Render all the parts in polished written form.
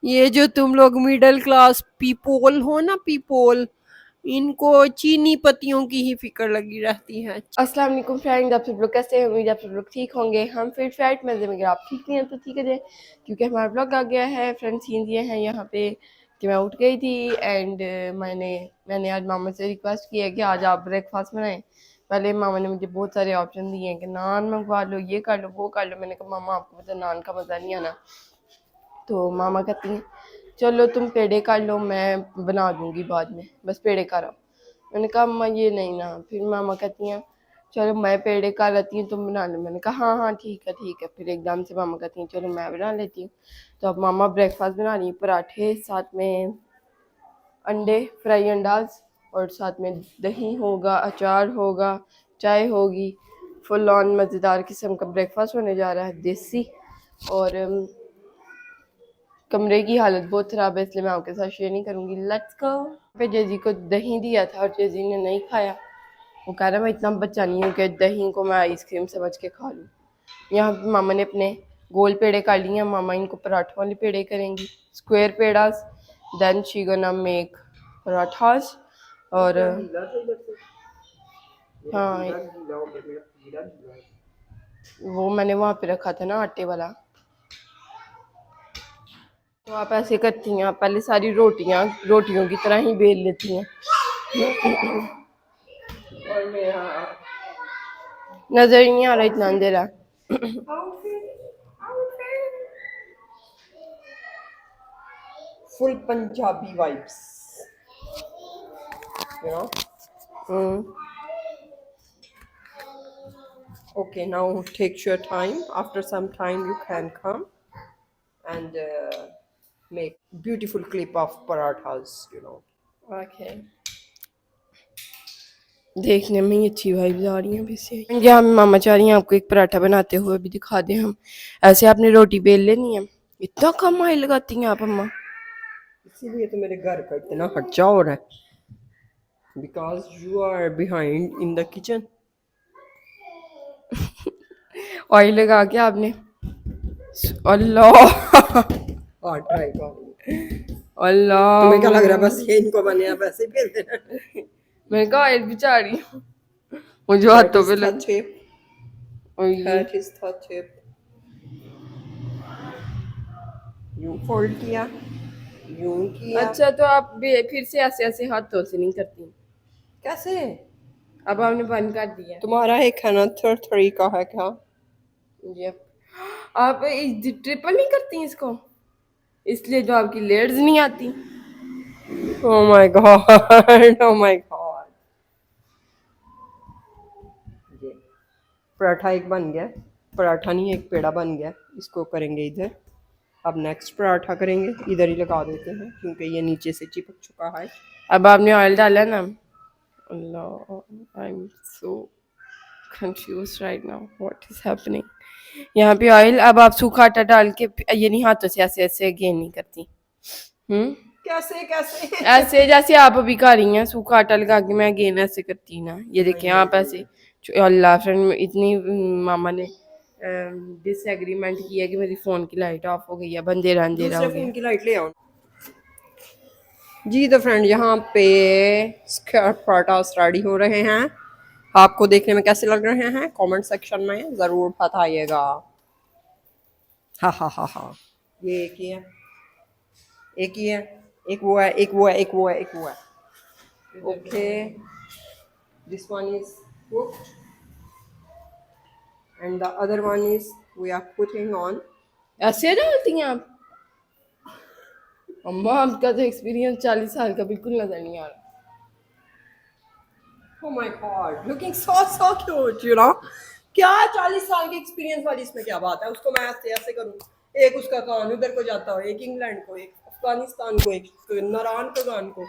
ये जो तुम लोग मिडिल क्लास पीपल हो ना, पीपल, इनको चीनी पत्तियों की ही फिक्र लगी रहती है। अस्सलाम वालेकुम फ्रेंड्स, आप सब लोग कैसे हैं? उम्मीद आप सब लोग ठीक होंगे। हम फिर फ्राइड मजे में, अगर आप ठीक नहीं हैं तो ठीक है, क्योंकि हमारा ब्लॉग आ गया है। फ्रेंड्स सीन ये हैं यहाँ पे कि मैं उठ गई थी एंड मैंने आज मामा से रिक्वेस्ट की है कि आज आप ब्रेकफास्ट बनाएं। पहले मामा ने मुझे बहुत सारे ऑप्शन दिए हैं कि नान मंगवा लो, ये कर लो, वो कर लो। मैंने कहा मामा आपको पता नान का मज़ा नहीं आना। तो मामा कहती हैं चलो तुम पेड़े कर लो, मैं बना दूंगी बाद में, बस पेड़े कर आओ। मैंने कहा अम्मा ये नहीं ना। फिर मामा कहती हैं चलो मैं पेड़े कर लेती हूँ, तुम बना लो। मैंने कहा हाँ हाँ ठीक है ठीक है। फिर एकदम से मामा कहती हैं चलो मैं बना लेती हूँ। तो अब मामा ब्रेकफास्ट बना रही, पराठे, साथ में अंडे, फ्राई अंडाज, और साथ में दही होगा, अचार होगा, चाय होगी। फुल ऑन मज़ेदार किस्म का ब्रेकफास्ट होने जा रहा है, देसी। और कमरे की हालत बहुत ख़राब है, इसलिए मैं आपके साथ शेयर नहीं करूँगी। Let's go. पे जेजी को दही दिया था और जेजी ने नहीं खाया। वो कह रहा मैं इतना बच्चा नहीं हूँ कि दही को मैं आइसक्रीम समझ के खा लूँ। यहाँ पे मामा ने अपने गोल पेड़े कर लिए हैं। मामा इनको पराठों वाले पेड़े करेंगी, square pedas. Then she gonna make parathas. और हाँ, वो मैंने वहाँ पे रखा था ना आटे वाला। तो आप ऐसे करती हैं, आप पहले सारी रोटियों की तरह ही बेल लेती हैं। और मेरा नजर ही नहीं आ रहा इतना अंधेरा। Full Punjabi vibes, you know. Okay, now take your time. After some time, you can come and make beautiful clip of parathas, you know. Okay. देखने में ही अच्छी वाइब्स आ रही हैं अभी से। यहाँ मामा चाह रही हैं आपको एक पराठा बनाते हुए भी दिखा दें हम। ऐसे आपने रोटी बेल लेनी है। इतना कम ऑयल लगाती हैं आप अम्मा? इसीलिए तो मेरे घर का इतना खर्चा हो रहा है, because you are behind in the kitchen. Oil लगा के आपने, अल्लाह ट्राई कर। अल्लाह, तुम्हें क्या लग रहा है बस ये इनको बने आप ऐसे ही फेर देना? मैं कहा ऑयल भी चाह रही हूँ मुझे हाथों पे लग। That is the tip. यूं फोल्ड किया, यूं किया। अच्छा, तो आप फिर से ऐसे ऐसे हाथों से नहीं करती? कैसे? अब आपने बंद कर दिया। तुम्हारा एक है ना थर्ड तरीका है क्या? जी। आप ट्रिपल नहीं करती इसको, इसलिए तो आपकी लेयर्स नहीं आती। Oh my God, oh my God. Paratha एक बन गया, पराठा नहीं एक पेड़ा बन गया। इसको करेंगे इधर। अब नेक्स्ट पराठा करेंगे, इधर ही लगा देते हैं क्योंकि ये नीचे से चिपक चुका है। अब आपने ऑयल डाला ना? अल्लाह, I am so confuse right now, what is happening. यहाँ पे ऑयल, अब आप सूखा आटा डाल के, ये नहीं हाथों से ऐसे ऐसे अगेन नहीं करती? कैसे कैसे? ऐसे जैसे आप अभी कर रही हैं, सूखा आटा लगा के मैं अगेन ऐसे करती ना। ये देखिए आप ऐसे। अल्लाह फ्रेंड, इतनी मामा ने डिसएग्रीमेंट किया कि मेरी फ़ोन की लाइट ऑफ हो गई है, अंधेरा अंधेरा हो गया। फ़ोन की लाइट ले आओ जी। तो फ्रेंड यहाँ पे स्क्वायर पराठास रेडी हो रहे हैं। आपको देखने में कैसे लग रहे हैं कमेंट सेक्शन में ज़रूर बताइएगा। हा हा हा हा। ये एक ही है, एक ही है, एक वो है, एक वो है, एक वो है, एक वो है। Okay, this one is cooked and the other one is we are putting on। ऐसे डालती हैं आप? अम्मा आपका तो एक्सपीरियंस 40 साल का बिल्कुल नजर नहीं आ रहा। Oh my God, looking so cute, you know। क्या 40 साल के एक्सपीरियंस वाली इसमें क्या बात है? उसको मैं ऐसे ऐसे करूँ, एक उसका कान उधर को जाता हो, एक इंग्लैंड को, एक अफगानिस्तान को, एक नारायण का कान को।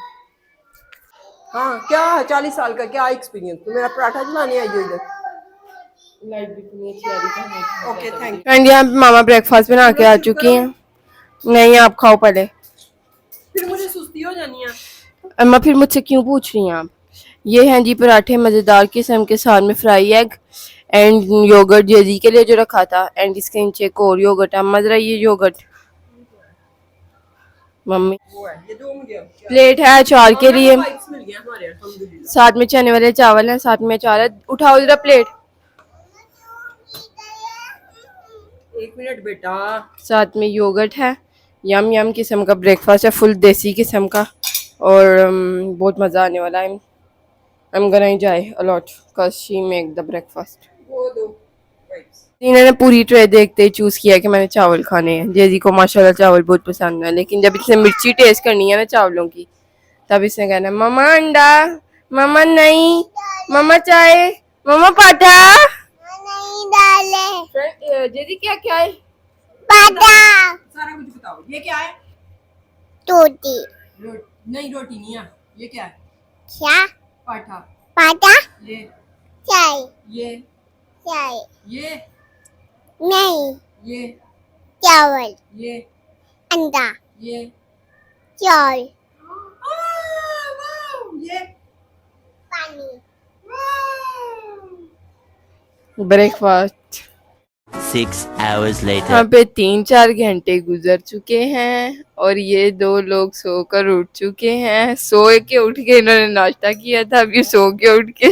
हाँ, क्या 40 साल का क्या एक्सपीरियंस? तो मेरा पराठा बनाने आई हो इधर। लाइट भी इतनी अच्छी आ रही है। Okay, thank you. एंड यहाँ पे मामा ब्रेकफास्ट बना के आ चुकी हैं। नहीं, आप खाओ पहले, फिर मुझे सुस्ती हो जानी है। अम्मा फिर मुझसे क्यों पूछ रही हैं आप? ये हैं जी पराठे, मज़ेदार किस्म के, साथ में फ्राई एग एंड योगर्ट जेजी के लिए जो रखा था, एंड इसके नीचे एक और योगर्ट है। मज़ा, ये योगर्ट मम्मी वो है ये दो मुझे अब क्या प्लेट है अचार के लिए, वाइप्स मिल गया हमारे अल्हम्दुलिल्लाह। साथ में चने वाले चावल हैं, साथ में अचार है। उठाओ जरा प्लेट। एक मिनट बेटा। साथ में योगर्ट है। यम यम किस्म का ब्रेकफास्ट है, फुल देसी किस्म का। और बहुत मज़ा आने वाला है। I'm gonna enjoy a lot because she make the breakfast. वो दो वाइप्स। इन्होंने पूरी ट्रे देखते ही चूज किया कि मैंने चावल खाने हैं। जेजी को माशाल्लाह चावल बहुत पसंद है, लेकिन जब इसने मिर्ची टेस्ट करनी है ना चावलों की, तब इसने कहना मम्मा अंडा, मम्मा नहीं, मम्मा चाय, मम्मा पाठा नहीं डाले। जेजी क्या क्या है? पाठा। सारा कुछ बताओ ये क्या है। टोटी। नहीं रोटी नहीं है। ये क्या है। क्या? पाठा। पाठा। ये चाय। ये चाय। ये नहीं। ये चावल। ये अंडा। ये चाय। वाव, ये पानी। वाव। ब्रेकफास्ट। 6 hours later. यहाँ पे 3-4 घंटे गुजर चुके हैं और ये दो लोग सोकर उठ चुके हैं। सो के उठ के इन्होंने नाश्ता किया था, अभी सो के उठ के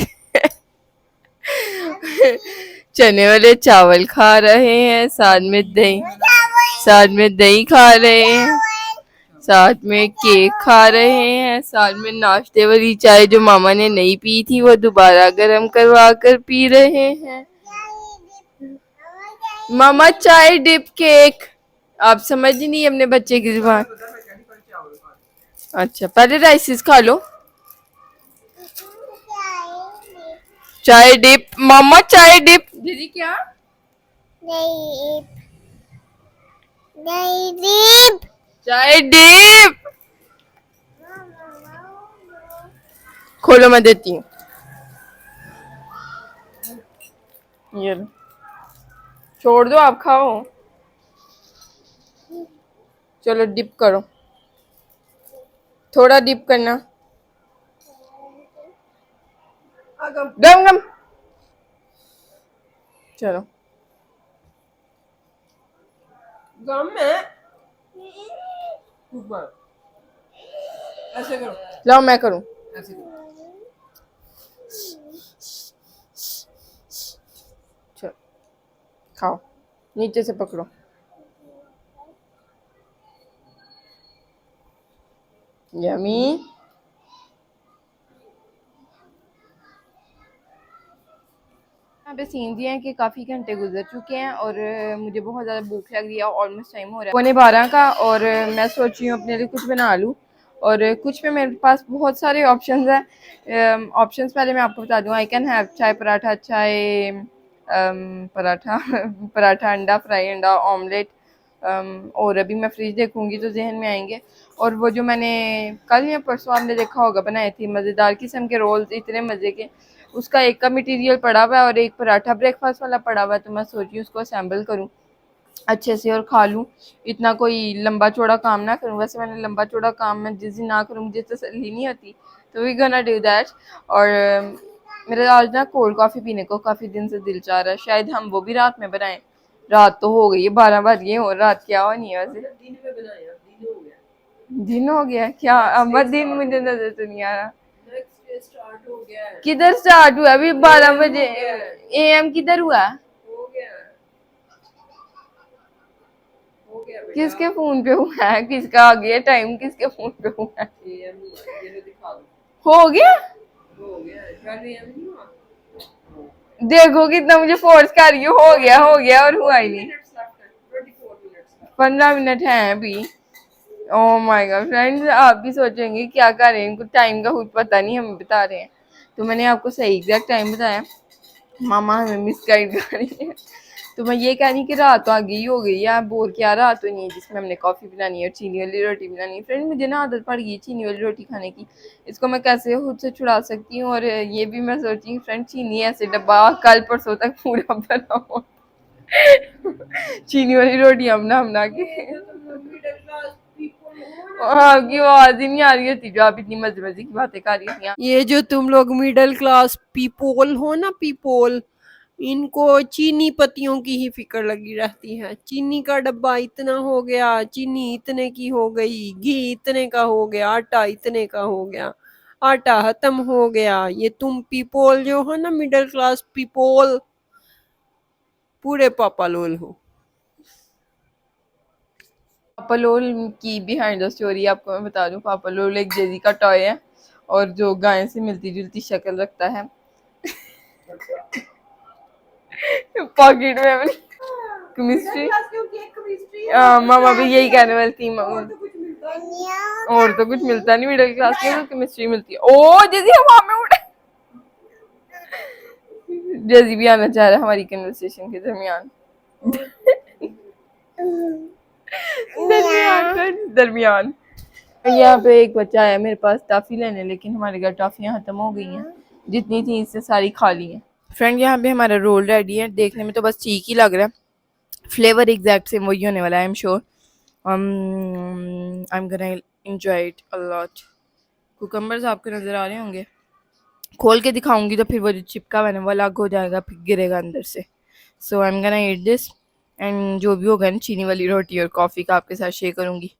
चने वाले चावल खा रहे हैं, साथ में दही खा रहे हैं, साथ में केक खा रहे हैं, साथ में नाश्ते वाली चाय जो मामा ने नहीं पी थी वो दोबारा गर्म करवा कर पी रहे हैं। मामा चाय डिप केक। आप समझ ही नहीं अपने बच्चे की जुबान। अच्छा पहले राइसेस खा लो। चाय डिप मामा, चाय डिप। दीदी क्या? नहीं डिप। चाय डिप खोलो, मैं देती हूँ। ये लो। छोड़ दो, आप खाओ। चलो डिप करो, थोड़ा डिप करना। गम गम। चलो गम है ऊपर ऐसे करो। लाओ मैं करूँ। ऐसे करो। चलो खाओ, नीचे से पकड़ो। यमी। यहाँ पे सीन दिए हैं कि काफ़ी घंटे गुजर चुके हैं और मुझे बहुत ज़्यादा भूख लग रही है। ऑलमोस्ट टाइम हो रहा है 12:15 का और मैं सोच रही हूँ अपने लिए कुछ बना लूँ। और कुछ में मेरे पास बहुत सारे ऑप्शंस हैं। ऑप्शंस पहले मैं आपको बता दूँ। आई कैन हैव चाय पराठा, चाय पराठा पराठा अंडा फ्राई, अंडा ऑमलेट। और अभी मैं फ्रिज देखूंगी तो जहन में आएंगे। और वो जो मैंने कल या परसों आपने देखा होगा बनाए थे मज़ेदार किस्म के रोल्स, इतने मज़े के, उसका एक का मटेरियल पड़ा हुआ है और एक पराठा ब्रेकफास्ट वाला पड़ा हुआ है। तो मैं सोच रही हूँ उसको असेंबल करूँ अच्छे से और खा लूँ। इतना कोई लंबा चौड़ा काम ना करूँ। वैसे मैंने लंबा चौड़ा काम मैं जिस दिन ना करूँ मुझे तसल्ली नहीं होती, तो वी गोना डू दैट। और मेरा आज ना कोल्ड कॉफ़ी पीने को काफ़ी दिन से दिल चाह रहा है। शायद हम वो भी रात में बनाएं। रात तो हो गई है, 12 बज गए और रात क्या हो नहीं है वैसे। दिन में बनाया, दिन हो गया। दिन हो गया क्या? अब दिन मुझे नजर तो नहीं आ रहा। नेक्स्ट डे स्टार्ट हो गया है। किधर स्टार्ट हुआ? अभी 12 बजे AM किधर हुआ? हो गया हो गया बेटा। किसके फोन पे हुआ है? किसका आ गया टाइम? किसके फोन पे हुआ है? AM हुआ है, ये दिखा दो। हो गया? हो गया है, 12 AM नहीं हुआ। देखो कितना मुझे फोर्स कर रही हो गया और हुआ ही नहीं। 24 मिनट्स 15 मिनट है अभी। ओह माय गॉड फ्रेंड्स, आप भी सोचेंगे क्या कर रहे हैं, इनको टाइम का खुद पता नहीं, हमें बता रहे हैं। तो मैंने आपको सही एग्जैक्ट टाइम बताया। मामा हमें मिस गाइड कर रही है। तो मैं ये कह रही कि रात तो आगे ही हो गई है, बोर क्या रात तो नहीं है जिसमें हमने कॉफ़ी बनानी है और चीनी वाली रोटी बनानी है। फ्रेंड मुझे ना आदत पड़ गई है चीनी वाली रोटी खाने की। इसको मैं कैसे खुद से छुड़ा सकती हूँ। और ये भी मैं सोची फ्रेंड चीनी ऐसे डब्बा कल परसों तक पूरा भरा हो चीनी वाली रोटियां बना के। मिडिल क्लास पीपल हो आपकी आवाज ही नहीं आ रही होती जो आप इतनी मजे मजे की बातें कर रही थी। ये जो तुम लोग मिडिल क्लास पीपल हो ना, पीपल, इनको चीनी पत्तियों की ही फिक्र लगी रहती है। चीनी का डब्बा इतना हो गया, चीनी इतने की हो गई, घी इतने का हो गया, आटा इतने का हो गया, आटा खत्म हो गया। ये तुम पीपल जो हो ना, मिडिल क्लास पीपल, पूरे पापा लोल हो। पापा लोल की बिहाइंड द स्टोरी आपको मैं बता दूं। पापा लोल एक जेजी का टॉय है और जो गाय से मिलती जुलती शक्ल रखता है। पॉकेट में अपनी केमिस्ट्री, मामा भी यही कहने वाली थी। और तो कुछ मिलता नहीं मिडिल क्लास के, तो केमिस्ट्री मिलती है। ओ जेजी हवा में उड़े। जेजी भी आना चाह रहा है हमारी कन्वर्सेशन के दरमियान। दरमियान यहाँ पे एक बच्चा आया मेरे पास टॉफी लेने, लेकिन हमारे घर टॉफियाँ खत्म हो गई हैं। जितनी थी इससे सारी खा ली हैं। फ्रेंड यहाँ पे हमारा रोल रेडी है। देखने में तो बस ठीक ही लग रहा है, फ्लेवर एग्जैक्ट सेम वही होने वाला है। I am sure I am gonna enjoy it a lot. Cucumbers आपको नज़र आ रहे होंगे, खोल के दिखाऊंगी तो फिर वो जो चिपका हुआ है वो अलग हो जाएगा, फिर गिरेगा अंदर से। So I am gonna eat this, and जो भी होगा ना, चीनी वाली रोटी और कॉफ़ी का आपके साथ शेयर करूँगी।